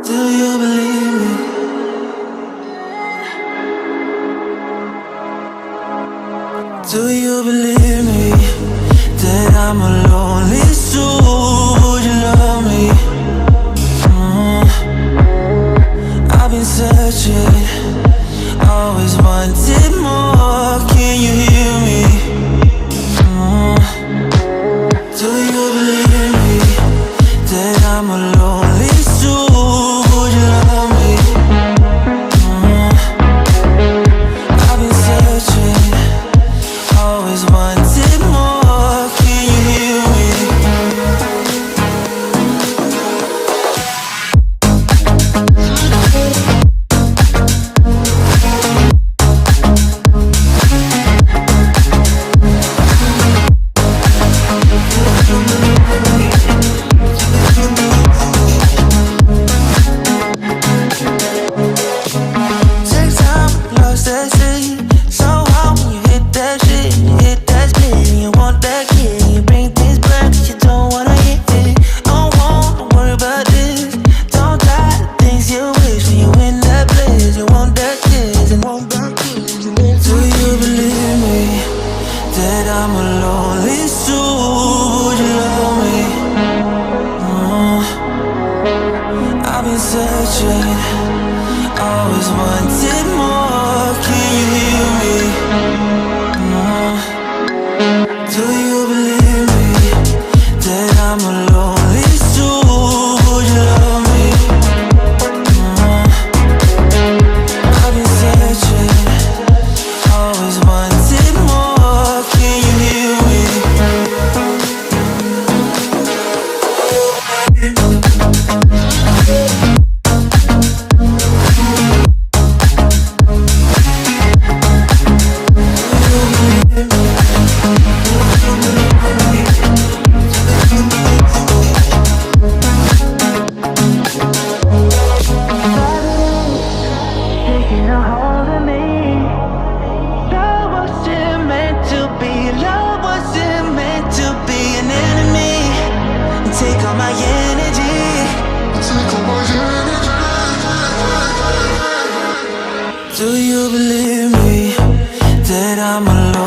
Do you believe me? Do you believe me that I'm a lonely soul? Would you love me? I've been searching, always wanted more. Can you hear me? Do you believe me that I'm a lonely soul? Would you love me? I've been searching, always wanted more. Can you hear me? Takes time, lost that city. So hard when you hit that shit. You hit that split and you want that kid. You bring things back 'cause you don't wanna hit it. Don't worry about this. Don't die the things you wish when you in that place. You want that kiss and want that kiss. Do you believe me that I'm a lonely soul? Would you love me? I've been searching, always wanted more. Can you hear me? Do you believe me that I'm a lonely soul? Would you love me? I've been searching, always wanted more. Can you hear me? Taking a hold of me. Love wasn't meant to be. Love wasn't meant to be an enemy. Take all my energy. Do you believe me that I'm alone?